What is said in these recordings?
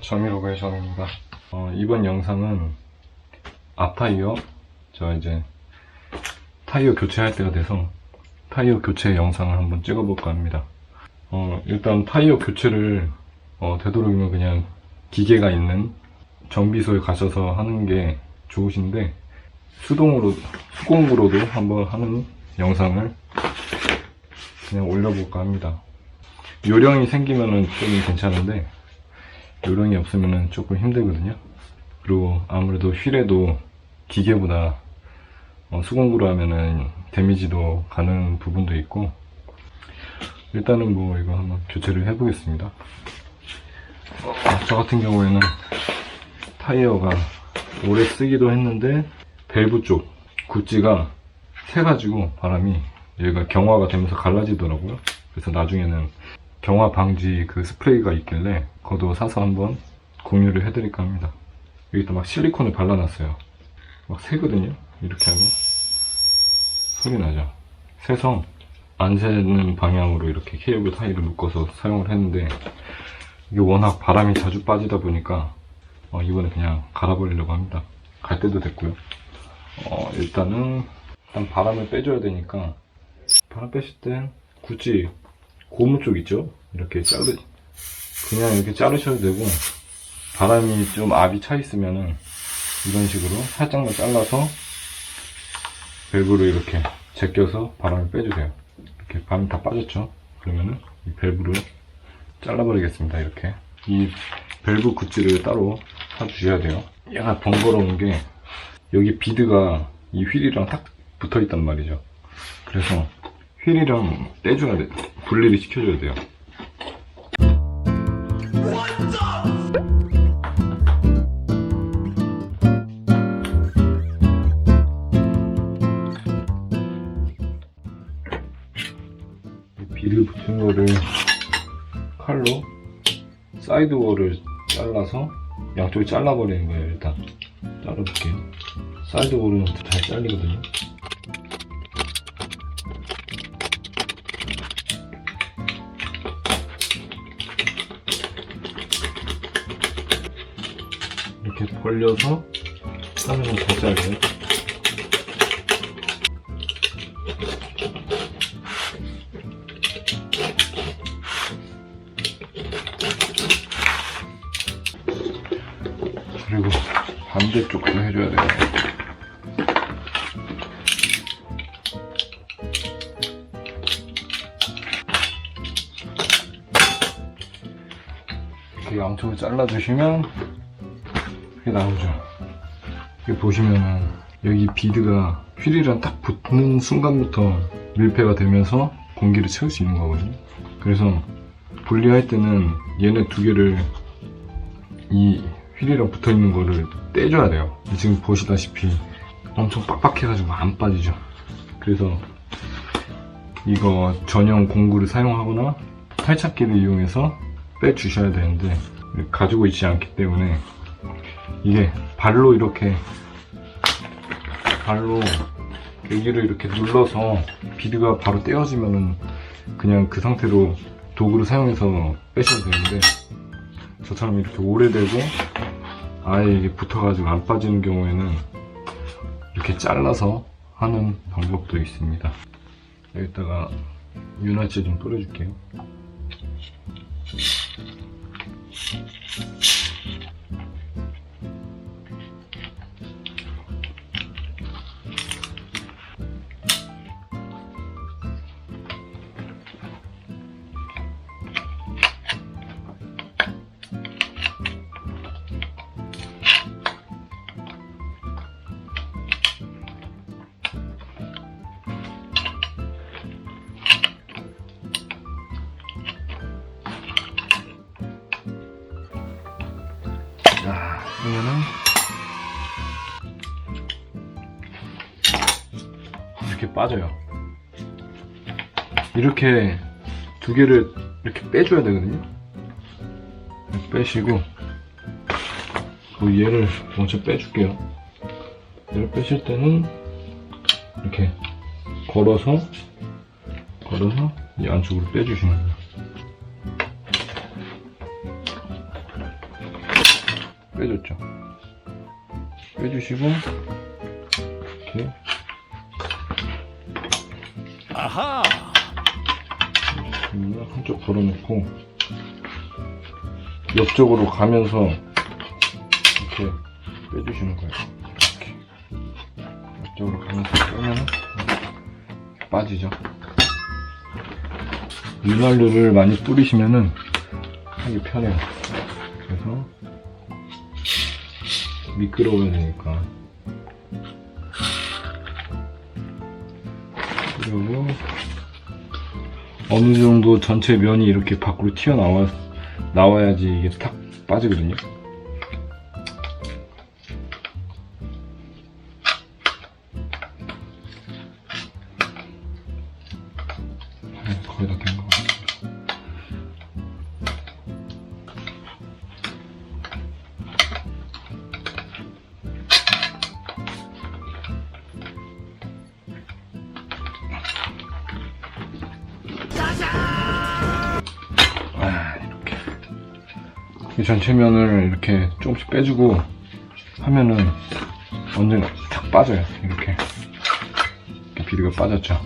정미로그의 정입니다. 이번 영상은 앞타이어, 저 이제 타이어 교체할 때가 돼서 타이어 교체 영상을 한번 찍어볼까 합니다. 일단 타이어 교체를 되도록이면 그냥 기계가 있는 정비소에 가셔서 하는 게 좋으신데, 수공구로도 한번 하는 영상을 그냥 올려볼까 합니다. 요령이 생기면은 좀 괜찮은데 요령이 없으면은 조금 힘들거든요. 그리고 아무래도 휠에도 기계보다 수공구로 하면은 데미지도 가는 부분도 있고, 일단은 뭐 이거 한번 교체를 해보겠습니다. 저 같은 경우에는 타이어가 오래 쓰기도 했는데 밸브 쪽 굿지가 새가지고 바람이 얘가 경화가 되면서 갈라지더라고요. 그래서 나중에는 경화 방지 그 스프레이가 있길래 그것도 사서 한번 공유를 해드릴까 합니다. 여기다 막 실리콘을 발라놨어요. 막 새거든요. 이렇게 하면 소리 나죠. 새서 안 새는 방향으로 이렇게 케이블 타이를 묶어서 사용을 했는데, 이게 워낙 바람이 자주 빠지다 보니까 이번에 그냥 갈아버리려고 합니다. 갈 때도 됐고요. 일단 바람을 빼줘야 되니까, 바람 빼실 땐 굳이 고무 쪽 있죠? 이렇게 그냥 이렇게 자르셔도 되고, 바람이 좀 압이 차 있으면은 이런 식으로 살짝만 잘라서 밸브로 이렇게 제껴서 바람을 빼주세요. 이렇게 바람이 다 빠졌죠? 그러면은 이 밸브를 잘라버리겠습니다. 이렇게 이 밸브 굿즈를 따로 사주셔야 돼요. 얘가 번거로운 게 여기 비드가 이 휠이랑 딱 붙어있단 말이죠. 그래서 휠이랑 떼줘야 돼. 분리를 시켜줘야 돼요. 비드 붙은 거를 칼로 사이드워를 잘라서 양쪽에 잘라버리는 거예요. 일단 잘라볼게요. 사이드워는 잘 잘리거든요. 이렇게 벌려서 하면은 더 잘려요. 그리고 반대쪽도 해줘야 돼요. 이렇게 양쪽을 잘라주시면 이렇게 나오죠. 여기 보시면은 여기 비드가 휠이랑 딱 붙는 순간부터 밀폐가 되면서 공기를 채울 수 있는 거거든요. 그래서 분리할 때는 얘네 두 개를 이 휠이랑 붙어있는 거를 떼줘야 돼요. 지금 보시다시피 엄청 빡빡해가지고 안 빠지죠. 그래서 이거 전용 공구를 사용하거나 탈착기를 이용해서 빼주셔야 되는데, 가지고 있지 않기 때문에 이게 발로 여기를 이렇게 눌러서 비드가 바로 떼어지면은 그냥 그 상태로 도구를 사용해서 빼셔도 되는데, 저처럼 이렇게 오래되고 아예 이게 붙어가지고 안 빠지는 경우에는 이렇게 잘라서 하는 방법도 있습니다. 여기다가 윤활제 좀 뿌려줄게요. 자, 그러면은 이렇게 빠져요. 이렇게 두 개를 이렇게 빼줘야 되거든요. 빼시고, 얘를 먼저 빼줄게요. 얘를 빼실 때는 이렇게 걸어서 이 안쪽으로 빼주시면 돼요. 빼줬죠. 빼주시고 이렇게 아하. 한쪽 걸어놓고 옆쪽으로 가면서 이렇게 빼주시는 거예요. 이렇게 옆쪽으로 가면서 빼면 빠지죠. 윤활유를 많이 뿌리시면은 하기 편해요. 그래서 미끄러워야 되니까. 그리고 어느 정도 전체 면이 이렇게 밖으로 나와야지 이게 탁 빠지거든요. 거의 다 된 것 같아요. 이 전체 면을 이렇게 조금씩 빼주고 하면은 언젠가 탁 빠져요. 이렇게 비리가 빠졌죠.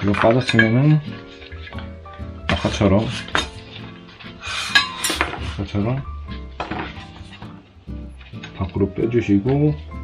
비리가 빠졌으면은 아까처럼 밖으로 빼주시고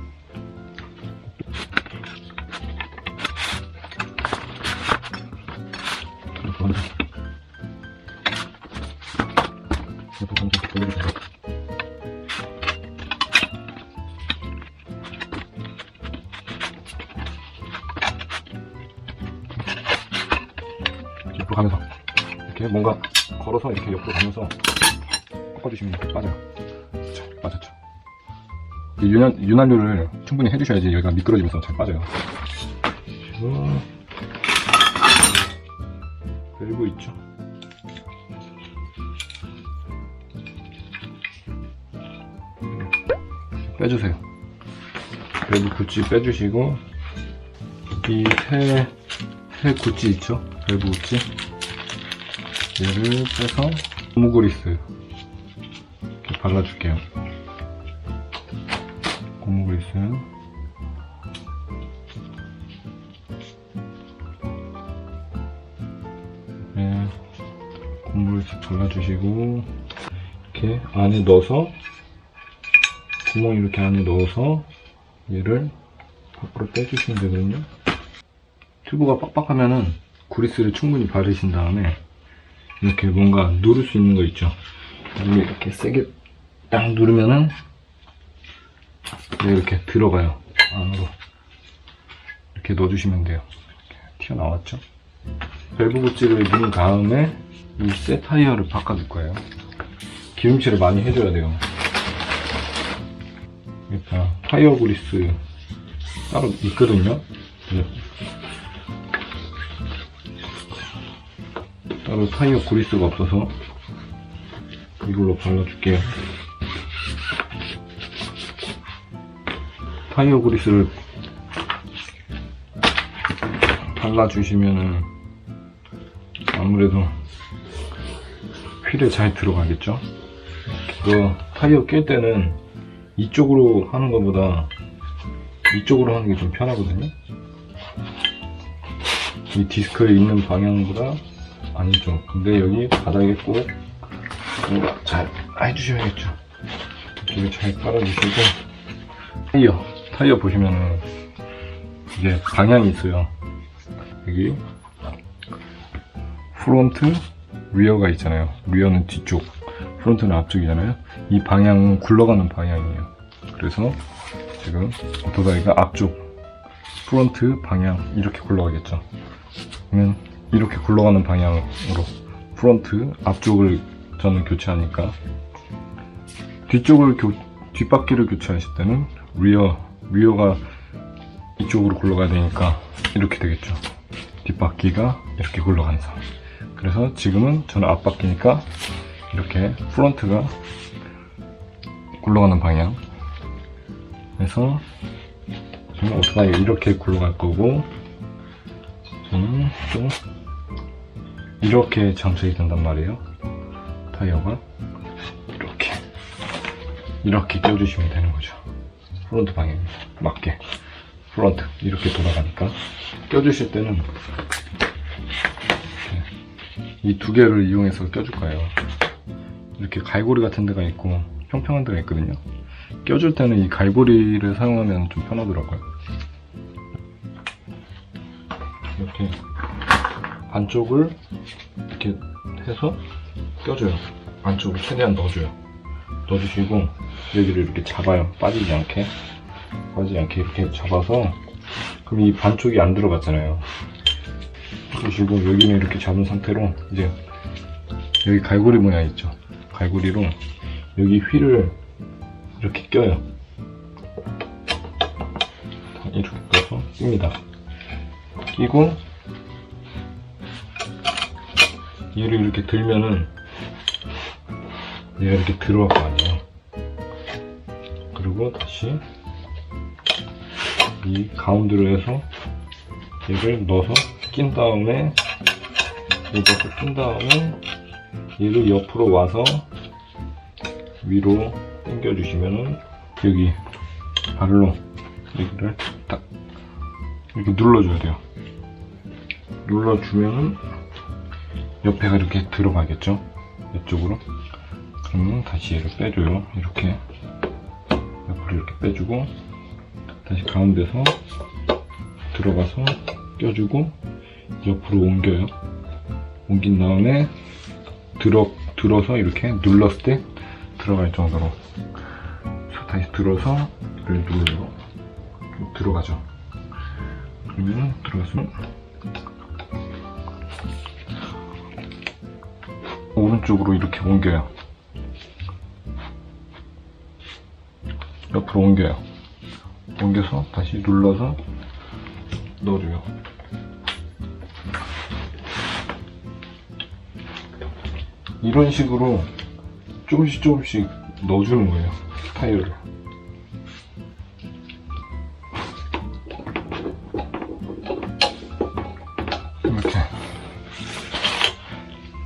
옆으로 가면서 이렇게 뭔가 걸어서 이렇게 옆으로 가면서 꺾어주시면 이렇게 빠져요. 그쵸, 빠졌죠. 이 윤활유를 충분히 해주셔야지 여기가 미끄러지면서 잘 빠져요. 밸브 있죠. 빼주세요. 밸브 구찌 빼주시고 이 새 구찌 있죠? 밸브 구찌 얘를 빼서 고무그리스 이렇게 발라줄게요. 고무그리스 네, 고무그리스 발라주시고 이렇게 안에 넣어서 구멍 이렇게 안에 넣어서 얘를 밖으로 빼주시면 되거든요. 튜브가 빡빡하면은 그리스를 충분히 바르신 다음에 이렇게 뭔가 누를 수 있는 거 있죠. 이렇게 세게 딱 누르면은 이렇게 들어가요. 안으로 이렇게 넣어주시면 돼요. 이렇게 튀어나왔죠. 밸브 구찌를 넣은 다음에 이 새 타이어를 바꿔줄 거예요. 기름칠을 많이 해줘야 돼요. 일단 타이어 그리스 따로 있거든요. 따로 타이어 그리스가 없어서 이걸로 발라줄게요. 타이어 그리스를 발라주시면은 아무래도 휠에 잘 들어가겠죠. 그거 타이어 낄 때는 이쪽으로 하는 것보다 이쪽으로 하는 게 좀 편하거든요. 이 디스크에 있는 방향보다 아니죠. 근데 여기 바닥에 꼭 뭔가 잘 해주셔야겠죠. 이렇게 잘 깔아주시고 타이어 보시면은 이게 방향이 있어요. 여기 프론트, 리어가 있잖아요. 리어는 뒤쪽, 프론트는 앞쪽이잖아요. 이 방향은 굴러가는 방향이에요. 그래서 지금 오토바이가 앞쪽 프론트 방향 이렇게 굴러가겠죠. 그러면 이렇게 굴러가는 방향으로 프론트 앞쪽을 저는 교체하니까 뒷바퀴를 교체하실 때는 리어가 이쪽으로 굴러가야 되니까 이렇게 되겠죠. 뒷바퀴가 이렇게 굴러가는 상황. 그래서 지금은 저는 앞바퀴니까 이렇게 프론트가 굴러가는 방향. 그래서 저는 오토바이 이렇게 굴러갈 거고 저는 또 이렇게 장착이 된단 말이에요. 타이어가 이렇게 껴주시면 되는 거죠. 프론트 방향입니다. 맞게 프론트 이렇게 돌아가니까 껴주실 때는 이 두 개를 이용해서 껴줄 거예요. 이렇게 갈고리 같은 데가 있고 평평한 데가 있거든요. 껴줄 때는 이 갈고리를 사용하면 좀 편하더라고요. 이렇게 반쪽을 이렇게 해서 껴줘요. 안쪽으로 최대한 넣어줘요. 넣어주시고 여기를 이렇게 잡아요. 빠지지 않게 이렇게 잡아서, 그럼 이 반쪽이 안 들어갔잖아요. 그리고 여기는 이렇게 잡은 상태로 이제 여기 갈고리 모양 있죠. 갈고리로 여기 휠을 이렇게 껴요. 이렇게 껴서 낍니다. 끼고 얘를 이렇게 들면은 얘가 이렇게 들어갈 거 아니에요. 그리고 다시 이 가운데로 해서 얘를 넣어서 낀 다음에 이것도 낀 다음에 얘를 옆으로 와서 위로 당겨 주시면은 여기 발로 여기를 딱 이렇게 눌러줘야 돼요. 눌러주면은 옆에가 이렇게 들어가겠죠. 이쪽으로. 그러면 다시 얘를 빼줘요. 이렇게 옆으로 이렇게 빼주고 다시 가운데서 들어가서 껴주고 옆으로 옮겨요. 옮긴 다음에 들어서 이렇게 눌렀을 때 들어갈 정도로 다시 들어서 이걸 눌러요. 들어가죠. 그러면 들어갔으면 오른쪽으로 이렇게 옮겨요. 옆으로 옮겨요. 옮겨서 다시 눌러서 넣어줘요. 이런 식으로 조금씩 넣어주는 거예요. 타이어를.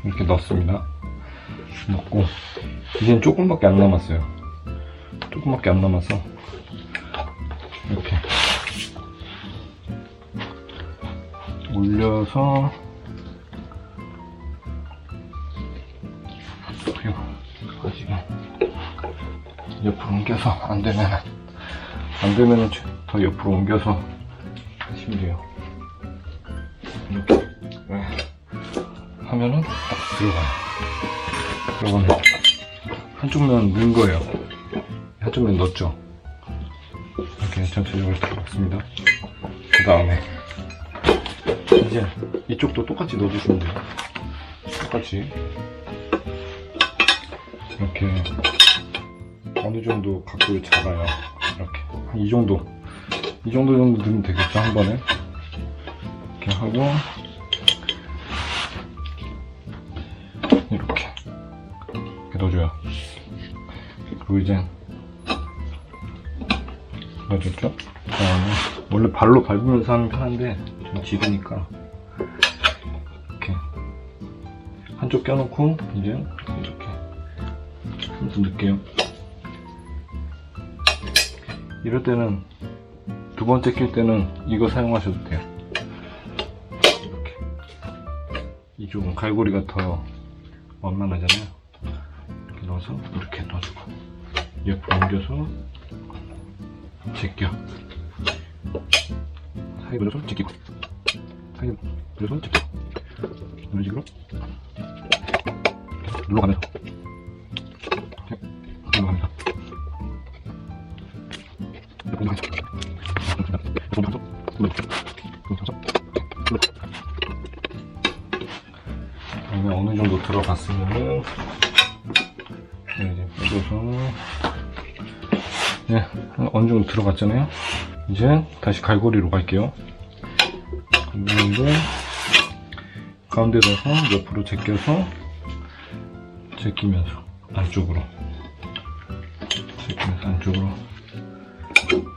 이렇게 넣습니다. 넣고 이젠 조금밖에 안 남았어요. 조금밖에 안 남아서 이렇게 올려서 그리고 지금 옆으로 옮겨서 안 되면은 더 옆으로 옮겨서 하시면 돼요. 이렇게 하면은 딱 들어가요. 그러면 한쪽 면 넣은 거예요. 한쪽 면 넣었죠. 이렇게 전체적으로 들어갔습니다. 그 다음에 이제 이쪽도 똑같이 넣어주시면 돼요. 똑같이 이렇게 어느 정도 각도를 잡아요. 이렇게 한 이 정도 넣으면 되겠죠. 한 번에 이렇게 하고 이렇게 넣어줘요. 그리고 이제 넣어줬죠. 그다음에 원래 발로 밟으면서 하면 편한데 좀 지르니까 이렇게 한쪽 껴놓고 이제 이렇게 좀 더 넣을게요. 이럴 때는 두 번째 낄 때는 이거 사용하셔도 돼요. 이렇게 이쪽은 갈고리가 더 원만하잖아요. 이렇게 넣어서 이렇게 넣어주고 옆으로 옮겨서 제껴 사이 돌려서 제끼고 사이 돌려서 제끼고 이런 식으로 눌러가면서 눌러가면서 어느 정도 들어갔으면은 이제 빼줘서 네, 어느 정도 들어갔잖아요. 이제 다시 갈고리로 갈게요. 그리고 가운데 넣어서 옆으로 제껴서 제끼면서 안쪽으로 제끼면서 안쪽으로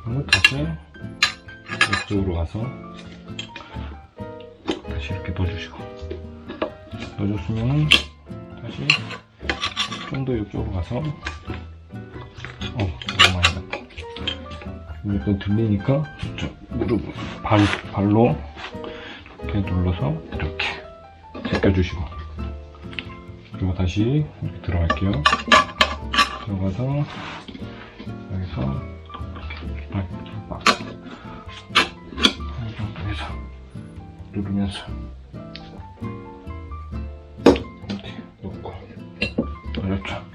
그리고 다시 이쪽으로 가서 다시 이렇게 넣어주시고 넣어줬으면 다시 좀 더 이쪽으로 가서 너무 많이 나. 일단 들리니까 무릎 발로 이렇게 눌러서 이렇게 제껴주시고, 그리고 다시 이렇게 들어갈게요. 들어가서 여기서 이렇게 빡 이 정도 해서 누르면서 이렇게 놓고 그렇죠.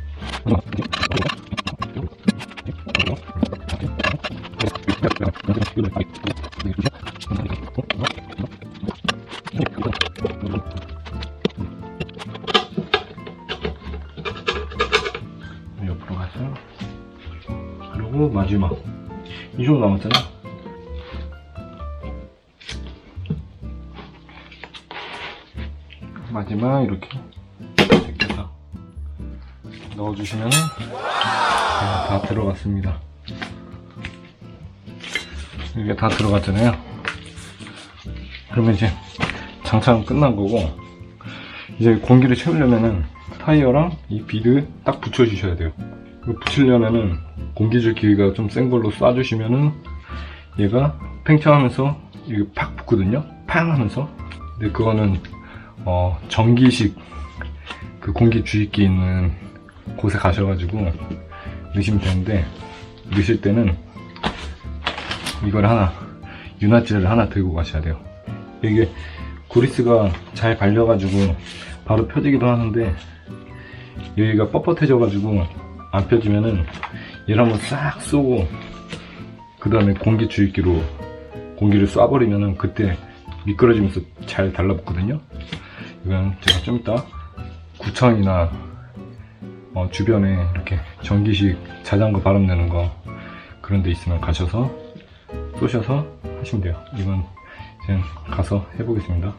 옆으로 가서, 그리고 마지막 이 정도 남았잖아. 마지막 이렇게 제껴서 넣어주시면 다 들어갔습니다. 이게 다 들어갔잖아요. 그러면 이제 장착은 끝난 거고, 이제 공기를 채우려면은 타이어랑 이 비드 딱 붙여주셔야 돼요. 이거 붙이려면은 공기줄 기계가 좀 센 걸로 쏴주시면은 얘가 팽창하면서 이게 팍 붙거든요. 팡 하면서. 근데 그거는 전기식 그 공기 주입기 있는 곳에 가셔가지고 넣으시면 되는데, 넣으실 때는 이걸 윤활지를 하나 들고 가셔야 돼요. 이게 그리스가 잘 발려가지고 바로 펴지기도 하는데, 여기가 뻣뻣해져가지고 안 펴지면은 얘를 한번 싹 쏘고 그 다음에 공기 주입기로 공기를 쏴버리면은 그때 미끄러지면서 잘 달라붙거든요. 이건 제가 좀 이따 구청이나 주변에 이렇게 전기식 자전거 바람 내는 거 그런 데 있으면 가셔서 쏘셔서 하시면 돼요. 이건 이제 가서 해보겠습니다.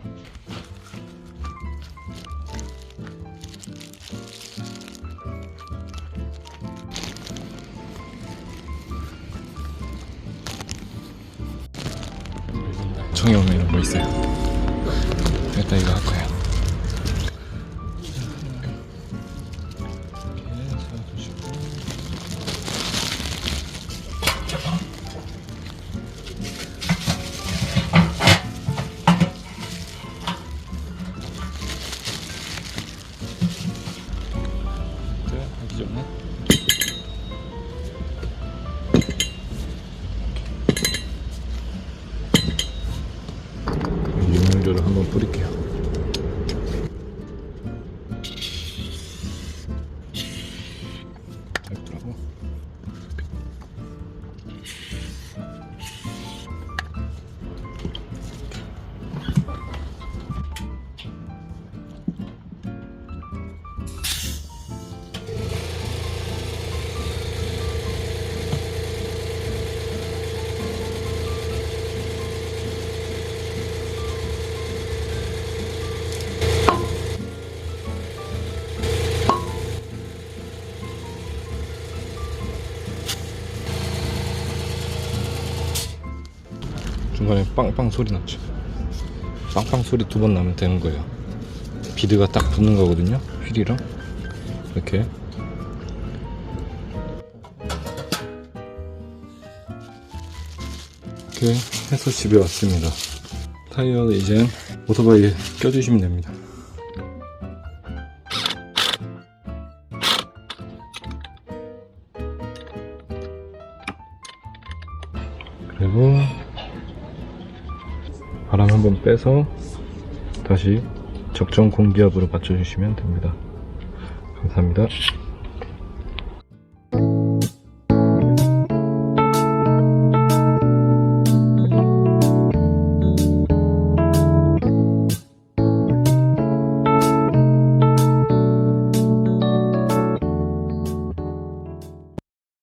청에 오면 이런 거 있어요. 일단 이거 할 거예요. 하기 전에 유명료를 한번 뿌릴게요. 예쁘더라고. 중간에 빵빵 소리 났죠. 빵빵 소리 2번 나면 되는 거예요. 비드가 딱 붙는 거거든요. 휠이랑 이렇게. 이렇게 해서 집에 왔습니다. 타이어를 이제 오토바이에 껴주시면 됩니다. 그리고 바람 한번 빼서 다시 적정 공기압으로 맞춰주시면 됩니다. 감사합니다.